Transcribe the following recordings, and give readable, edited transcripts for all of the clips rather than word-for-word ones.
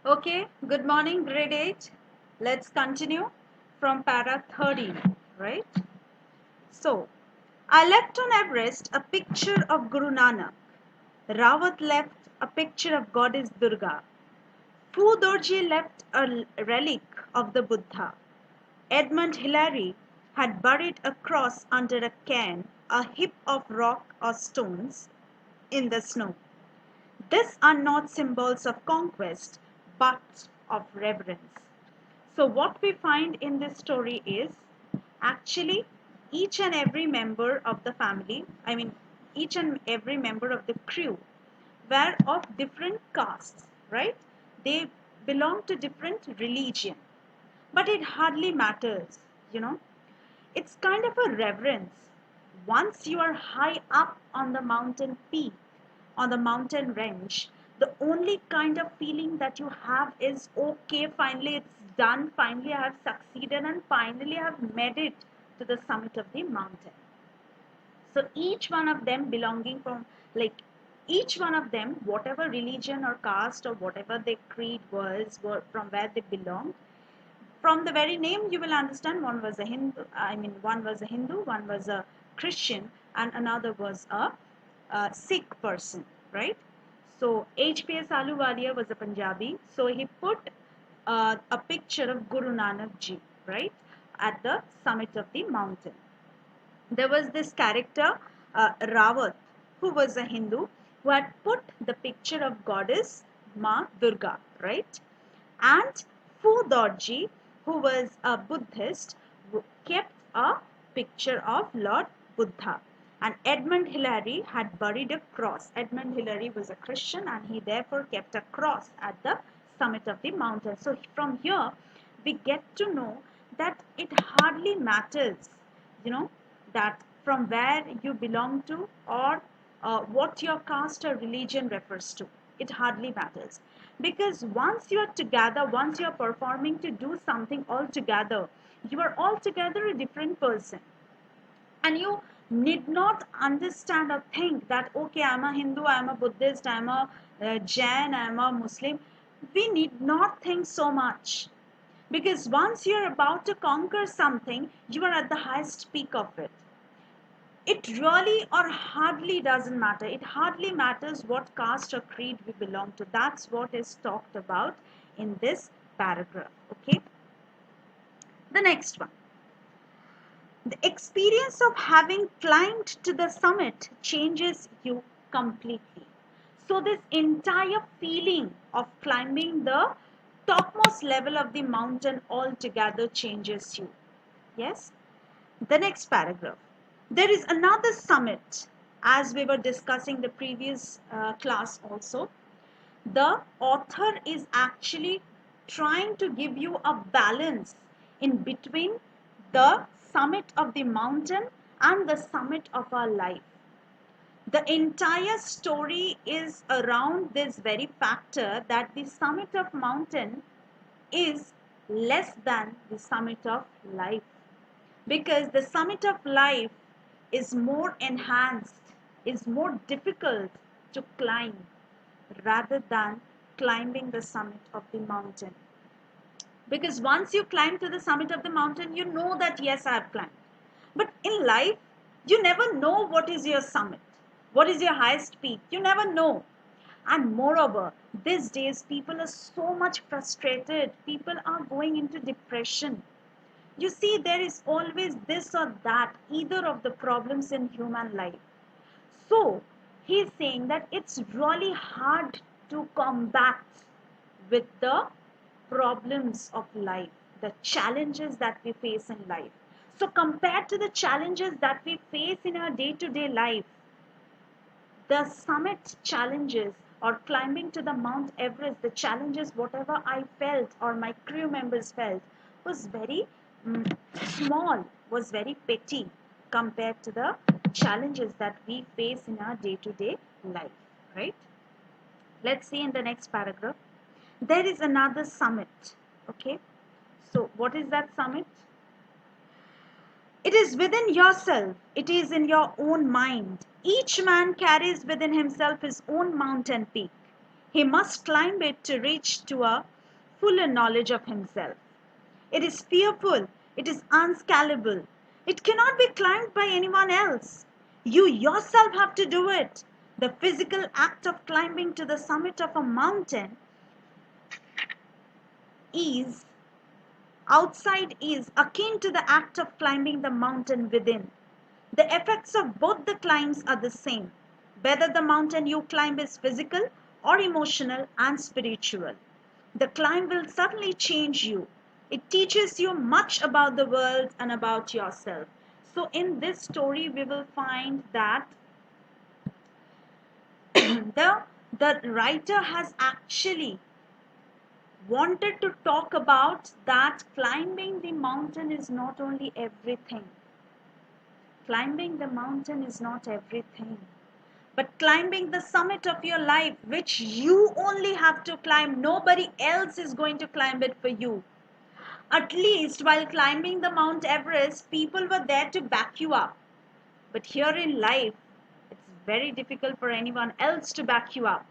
Okay, good morning, grade 8. Let's continue from para 13, right? So, I left on Everest a picture of Guru Nanak. Rawat left a picture of goddess Durga. Fu Dorji left a relic of the Buddha. Edmund Hillary had buried a cross under a cairn, a heap of rock or stones in the snow. These are not symbols of conquest, but of reverence. So, what we find in this story is actually each and every member of the family, each and every member of the crew were of different castes, right? They belong to different religion, but it hardly matters, you know. It's kind of a reverence. Once you are high up on the mountain peak, on the mountain range, the only kind of feeling that you have is okay, finally it's done, finally I have succeeded, and finally I have made it to the summit of the mountain. So each one of them belonging from, like, each one of them, whatever religion or caste or whatever their creed was, from where they belonged, from the very name you will understand one was a Hindu, one was a Hindu, one was a Christian, and another was a Sikh person, right? So HPS Aluwalia was a Punjabi, so he put a picture of Guru Nanak ji, right, at the summit of the mountain. There was this character, Rawat, who was a Hindu, who had put the picture of goddess Ma Durga, right? And Fu Dorji, who was a Buddhist, kept a picture of Lord Buddha. And Edmund Hillary had buried a cross. Edmund Hillary was a Christian and he therefore kept a cross at the summit of the mountain. So from here, we get to know that it hardly matters, you know, that from where you belong to or what your caste or religion refers to. It hardly matters. Because once you are together, once you are performing to do something all together, you are altogether a different person. And you need not understand or think that, okay, I'm a Hindu, I'm a Buddhist, I'm a Jain, I'm a Muslim. We need not think so much. Because once you're about to conquer something, you are at the highest peak of it. It really or hardly doesn't matter. It hardly matters what caste or creed we belong to. That's what is talked about in this paragraph. Okay. The next one. The experience of having climbed to the summit changes you completely. So, this entire feeling of climbing the topmost level of the mountain altogether changes you. Yes? The next paragraph. There is another summit, as we were discussing the previous class also. The author is actually trying to give you a balance in between the summit of the mountain and the summit of our life. The entire story is around this very factor that the summit of mountain is less than the summit of life, because the summit of life is more enhanced, is more difficult to climb rather than climbing the summit of the mountain. Because once you climb to the summit of the mountain, you know that yes, I have climbed. But in life, you never know what is your summit, what is your highest peak. You never know. And moreover, these days people are so much frustrated. People are going into depression. You see, there is always this or that, either of the problems in human life. So, he's saying that it's really hard to combat with the problems of life, the challenges that we face in life. So, compared to the challenges that we face in our day to day life, the summit challenges or climbing to the Mount Everest, the challenges, whatever I felt or my crew members felt, was very small, was very petty compared to the challenges that we face in our day to day life, right? Let's see in the next paragraph. There is another summit. Okay. So, what is that summit? It is within yourself, it is in your own mind. Each man carries within himself his own mountain peak. He must climb it to reach to a fuller knowledge of himself. It is fearful, it is unscalable. It cannot be climbed by anyone else. You yourself have to do it. The physical act of climbing to the summit of a mountain is outside is akin to the act of climbing the mountain within. The effects of both the climbs are the same, whether the mountain you climb is physical or emotional and spiritual. The climb will certainly change you. It teaches you much about the world and about yourself. So, in this story, we will find that the writer has actually wanted to talk about that climbing the mountain is not only everything. Climbing the mountain is not everything. But climbing the summit of your life, which you only have to climb, nobody else is going to climb it for you. At least while climbing the Mount Everest, people were there to back you up. But here in life, it's very difficult for anyone else to back you up.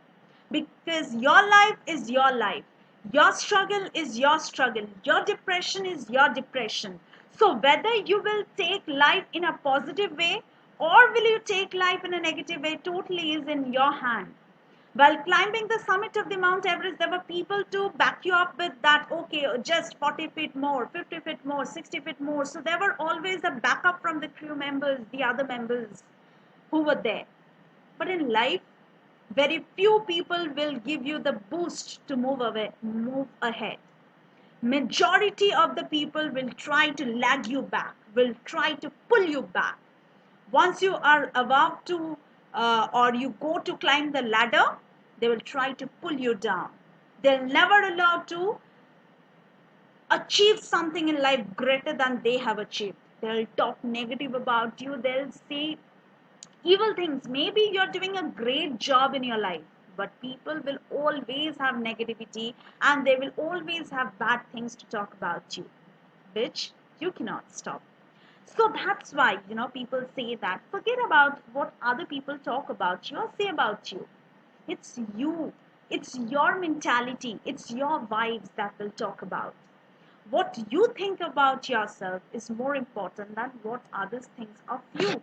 Because your life is your life. Your struggle is your struggle. Your depression is your depression. So whether you will take life in a positive way or will you take life in a negative way totally is in your hand. While climbing the summit of the Mount Everest, there were people to back you up with that, okay, just 40 feet more, 50 feet more, 60 feet more. So there were always a backup from the crew members, the other members who were there. But in life, very few people will give you the boost to move ahead. Majority of the people will try to lag you back, will try to pull you back. Once you are about to or you go to climb the ladder, they will try to pull you down. They'll never allow to achieve something in life greater than they have achieved. They'll talk negative about you. They'll say evil things. Maybe you're doing a great job in your life, but people will always have negativity and they will always have bad things to talk about you, which you cannot stop. So that's why, people say that forget about what other people talk about you or say about you. It's you. It's your mentality. It's your vibes that will talk about. What you think about yourself is more important than what others think of you.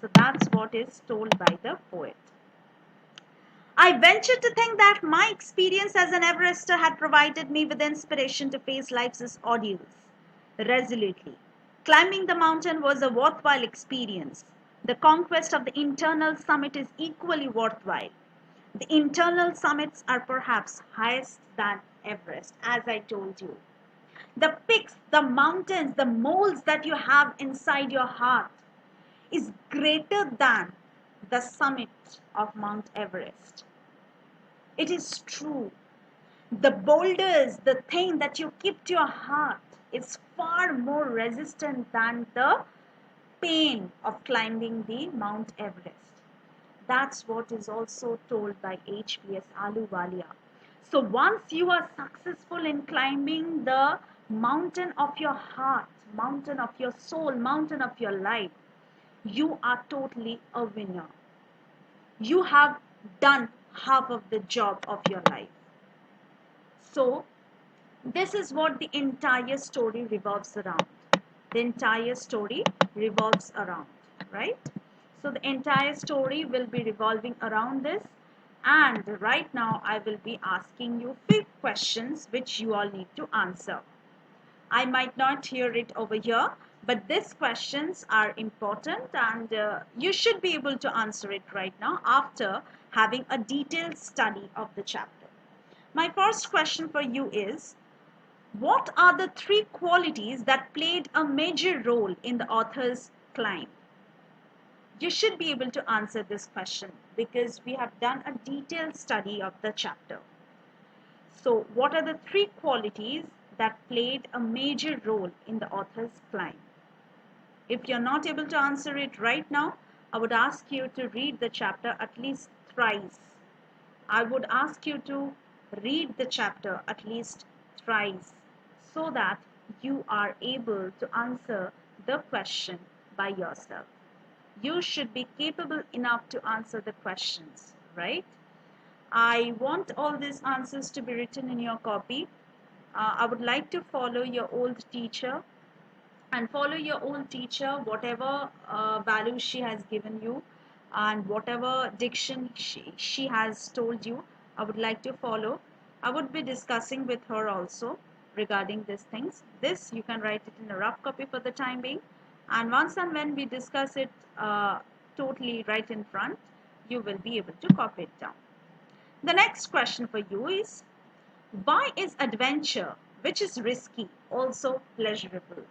So that's what is told by the poet. I venture to think that my experience as an Everester had provided me with inspiration to face life's ordeals resolutely. Climbing the mountain was a worthwhile experience. The conquest of the internal summit is equally worthwhile. The internal summits are perhaps highest than Everest, as I told you. The peaks, the mountains, the moles that you have inside your heart is greater than the summit of Mount Everest. It is true. The boulders, the thing that you keep to your heart, is far more resistant than the pain of climbing the Mount Everest. That's what is also told by HPS Ahluwalia. So once you are successful in climbing the mountain of your heart, mountain of your soul, mountain of your life, you are totally a winner. You have done half of the job of your life. So this is what the entire story revolves around. The entire story revolves around, right? So the entire story will be revolving around this. And right now I will be asking you 5 questions which you all need to answer. I might not hear it over here, but these questions are important and you should be able to answer it right now after having a detailed study of the chapter. My first question for you is, what are the 3 qualities that played a major role in the author's climb? You should be able to answer this question because we have done a detailed study of the chapter. So, what are the 3 qualities that played a major role in the author's climb? If you're not able to answer it right now, I would ask you to read the chapter at least thrice. I would ask you to read the chapter at least thrice so that you are able to answer the question by yourself. You should be capable enough to answer the questions, right? I want all these answers to be written in your copy I would like to follow your old teacher and follow your old teacher, whatever values she has given you and whatever diction she has told you. I would like to follow. I would be discussing with her also regarding these things. This you can write it in a rough copy for the time being, and once and when we discuss it totally right in front, you will be able to copy it down. The next question for you is, why is adventure, which is risky, also pleasurable?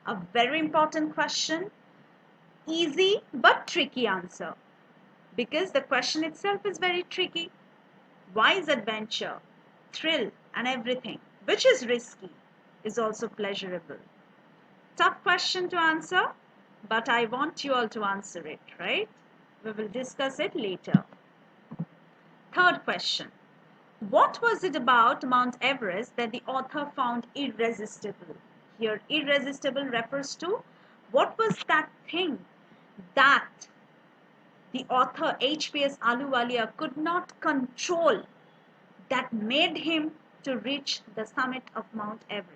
A very important question, easy but tricky answer, because the question itself is very tricky. Why is adventure, thrill, and everything, which is risky, is also pleasurable? Tough question to answer, but I want you all to answer it, right? We will discuss it later. Third question. What was it about Mount Everest that the author found irresistible? Here, irresistible refers to what was that thing that the author HPS Ahluwalia could not control that made him to reach the summit of Mount Everest.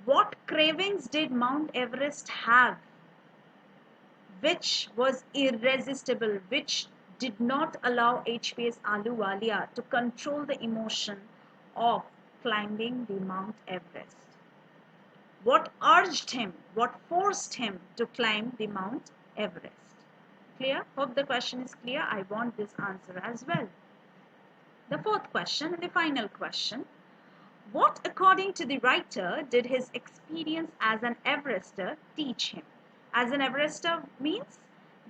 What cravings did Mount Everest have which was irresistible, which did not allow HPS Ahluwalia to control the emotion of climbing the Mount Everest? What urged him, what forced him to climb the Mount Everest? Clear? Hope the question is clear. I want this answer as well. The fourth question and the final question. What, according to the writer, did his experience as an Everester teach him? As an Everester means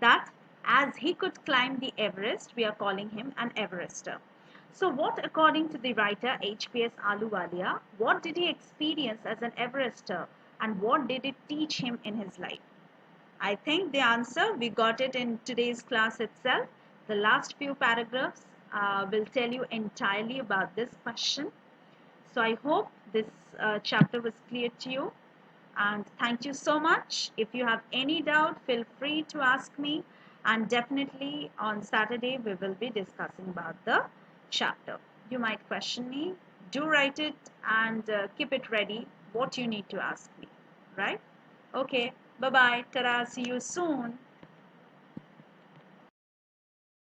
that as he could climb the Everest, we are calling him an Everester. So what, according to the writer HPS Ahluwalia, what did he experience as an Everester and what did it teach him in his life? I think the answer, we got it in today's class itself. The last few paragraphs will tell you entirely about this question. So I hope this chapter was clear to you, and thank you so much. If you have any doubt, feel free to ask me, and definitely on Saturday we will be discussing about the chapter. You might question me, do write it and keep it ready what you need to ask me, right? Okay, bye bye, ta-ra, see you soon.